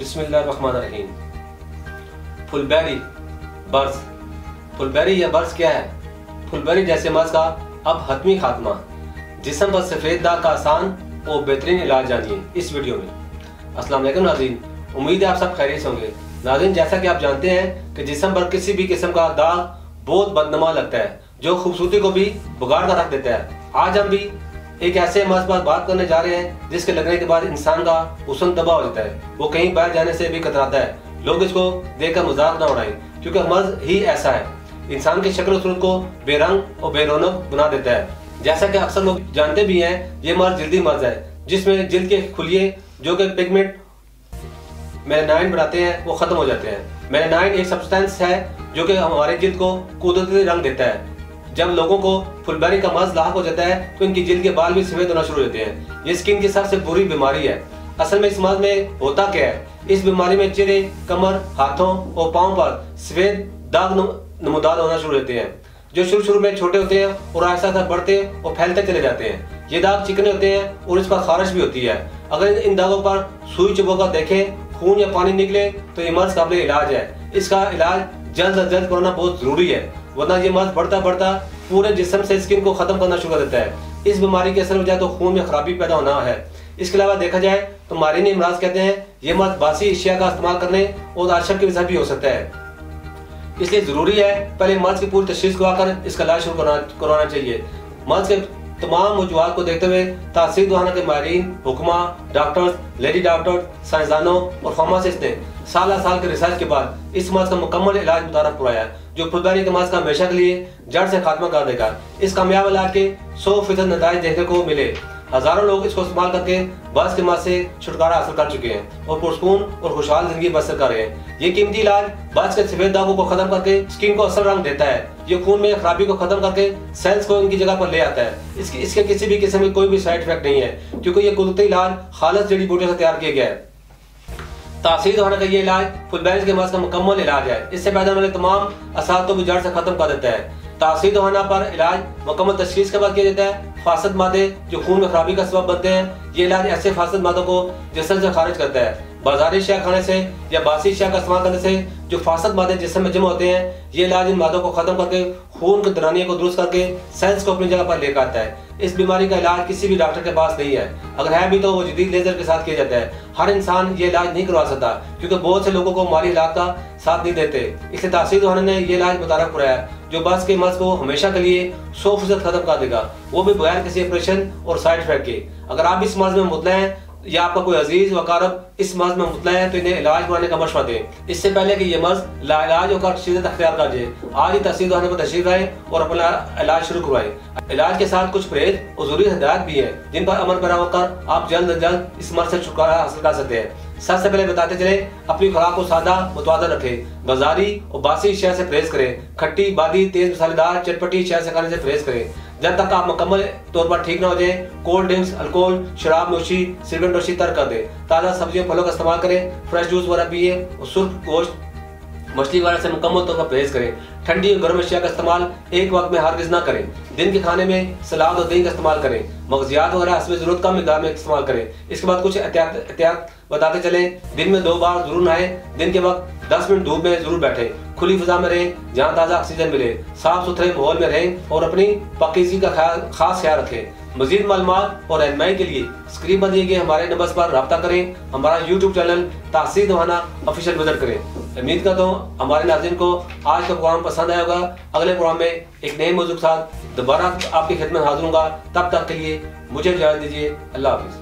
बिस्मिल्लाहिर्रहमानिर्रहीम। फुलबेरी बर्स। फुलबेरी या बर्स क्या है? फुलबेरी जैसे मर्ज का अब हतमी खात्मा, जिस्म पर सफ़ेद दाग का आसान और बेहतरीन इलाज जानिए इस वीडियो में। अस्सलाम वालेकुम नाज़रीन, उम्मीद है आप सब खैरियत से होंगे। नाज़रीन, जैसा कि आप जानते हैं कि जिस्म पर किसी भी किस्म का दाग बहुत बदनुमा लगता है, जो खूबसूरती को भी बिगाड़ कर रख देता है। आज हम भी एक ऐसे मर्ज पर बात करने जा रहे हैं जिसके लगने के बाद इंसान का हुस्न तबाह हो जाता है, वो कहीं बाहर जाने से भी कतराता है। लोग इसको देखकर मजाक ना उड़ाएं, क्योंकि मर्ज ही ऐसा है, इंसान की शक्ल सूरत को बेरंग और बेरौनक बना देता है। जैसा कि अक्सर लोग जानते भी हैं, ये मर्ज जल्दी मर्ज है, जिसमें जल्द के खुलिये जो कि पिगमेंट मेलानाइन बनाते हैं वो खत्म हो जाते हैं। मेलानाइन एक सब्सटेंस है जो कि हमारे जिल्द को कुदरती रंग देता है। जब लोगों को फुलबेरी का मर्ज लाक हो जाता है तो इनकी जिल्द के बाल भी सफेद होना शुरू हो जाते हैं। ये स्किन की सबसे बुरी बीमारी है। असल में इस मर्ज में होता क्या है? इस बीमारी में चेहरे, कमर, हाथों और पाँव पर सफेद दाग नमूदार होना शुरू होते हैं, जो शुरू में छोटे होते हैं और आहिस्ता आहिस्ता बढ़ते और फैलते चले जाते हैं। ये दाग चिकने होते हैं और इस पर खारिश भी होती है। अगर इन दागों पर सुई चुभकर देखें, खून या पानी निकले तो ये मर्ज काबिल इलाज है। इसका इलाज जल्द से जल्द कराना बहुत जरूरी है, वरना ये मर्ज बढ़ता बढ़ता पूरे जिस्म से स्किन को खत्म करना शुरू कर देता है। इस बीमारी के असर हो जाए तो खून में खराबी पैदा होना है। इसके अलावा देखा जाए तो मारीनी इमराज कहते हैं ये मर्ज बासी अशिया का इस्तेमाल करने और आशक की वजह भी हो सकता है। इसलिए जरूरी है पहले मर्ज की पूरी तशखीस करवाकर इसका इलाज शुरू करवाना चाहिए। मर्ज के तमाम वजूहात को देखते हुए तासीर दवाना के माहिरीन, हुक्मा, डॉक्टर्स, लेडी डॉक्टर्स, साइंसदानों और फार्मासिस्ट ने साल के रिसर्च के बाद इस मर्ज का मुकम्मल इलाज मुतारफ करवाया, जो फुलबेरी के मर्ज का हमेशा के लिए जड़ से खात्मा कर देगा। इस कामयाब इलाज के 100% नतीजे देखने को मिले। हजारों लोग इसको इस्तेमाल करके बर्स के मर्ज से छुटकारा हासिल कर चुके हैं और पुरसकून और खुशहाल जिंदगी बसर कर रहे हैं। ये कीमती इलाज बर्स के सफेद दागों को खत्म करके स्किन को असल रंग देता है। ये खून में खराबी को खत्म करके सेल्स को इनकी जगह पर ले आता है। इसके किसी भी किस्म की कोई भी साइड इफेक्ट नहीं है, क्योंकि ये कुदरती इलाज खालिस जड़ी बूटियों से तैयार किया गया है। तासीर दवाना का ये इलाज फुलबेरी के मर्ज का मुकम्मल इलाज है। इससे पैदा होने वाले तमाम असर को भी जड़ से खत्म कर देता है। तासीर दवाना पर इलाज मुकम्मल तशखीस के बाद किया जाता है। फासद मादे जो खून में खराबी का सबब बनते हैं, ये इलाज ऐसे फासद मादों को जिस्म से खारिज करता है। बाजारी अशिया खाने से या बासी अशिया का इस्तेमाल करने से जो फासद मादे जिस्म में जमा होते हैं, ये इलाज इन मादों को खत्म करके खून की दरानियों को दुरुस्त करके सेल्स को अपनी जगह पर लेकर आता है। इस बीमारी का इलाज किसी भी डॉक्टर के पास नहीं है, अगर है भी तो वो जदीद लेजर के साथ किया जाता है। हर इंसान ये इलाज नहीं करवा सकता, क्योंकि बहुत से लोगों को माली इलाज का साथ नहीं देते। इसलिए तासीर दवाना ने ये इलाज मुतारफ कराया, जो बर्स के मर्ज को हमेशा के लिए 100% खत्म कर देगा, वो भी बगैर किसी ऑपरेशन और साइड इफेक्ट के। अगर आप इस मर्ज में मुतला हैं या आपका कोई अजीज वकारब इस मर्ज में मुतला है तो इन्हें इलाज कराने का मशवरा दें, इससे पहले कि ये मर्ज लाइलाज होकर शिद्दत अख्तियार कर जाए। आज ही तासीर दवाना पर तशरीफ लाएं और अपना इलाज शुरू करवाएं। इलाज के साथ कुछ परहेज और जरूरी हिदायत भी है, जिन पर अमल पैरा होकर आप जल्द से जल्द इस मर्ज से छुटकारा हासिल कर सकते हैं। सबसे पहले बताते चले, अपनी खुराक को सादा मुतवाज़न रखें। बाजारी और बासी अशिया से परहेज करें। खट्टी, बादी, तेज मसालेदार, चटपटी अशिया से खाने से परहेज करें। जब तक आप मुकम्मल तौर पर ठीक ना हो जाए, कोल्ड ड्रिंक्स, अल्कोहल, शराब नोशी, सिगरेट नोशी तर्क कर दें। ताज़ा सब्जियों फलों का इस्तेमाल करें। फ्रेश जूस वगैरह पिए और सुर्ख गोश्त, मछली वगैरह से मुकम्मल तौर पर परहेज करें। ठंडी और गर्म अशिया का इस्तेमाल एक वक्त में हरगिज़ ना करें। दिन के खाने में सलाद और दही का इस्तेमाल करें। मगजियात वगैरह हस्ब जरूरत कम मिक़दार में इस्तेमाल करें। इसके बाद कुछ एहतियात बताते चले। दिन में 2 बार जरूर नहाएं। दिन के वक्त 10 मिनट धूप में जरूर बैठें। खुली फिजा में रहें जहाँ ताज़ा ऑक्सीजन मिले। साफ सुथरे माहौल में रहें और अपनी पाकीज़गी का खास ख्याल रखें। मज़ीद मालूमात और रहनुमाई के लिए स्क्रीन पर दिए गए हमारे नंबर पर रब्ता करें। हमारा यूट्यूब चैनल तासीर दवाना ऑफिशियल विजिट करें। उम्मीद करता हूँ हमारे नाज़रीन को आज का प्रोग्राम पसंद आया होगा। अगले प्रोग्राम में एक नए मौजूद के साथ दोबारा आपकी खिदमत हाजिर होगा। तब तक के लिए मुझे इजाज़त दीजिए। अल्लाह हाफ़िज़।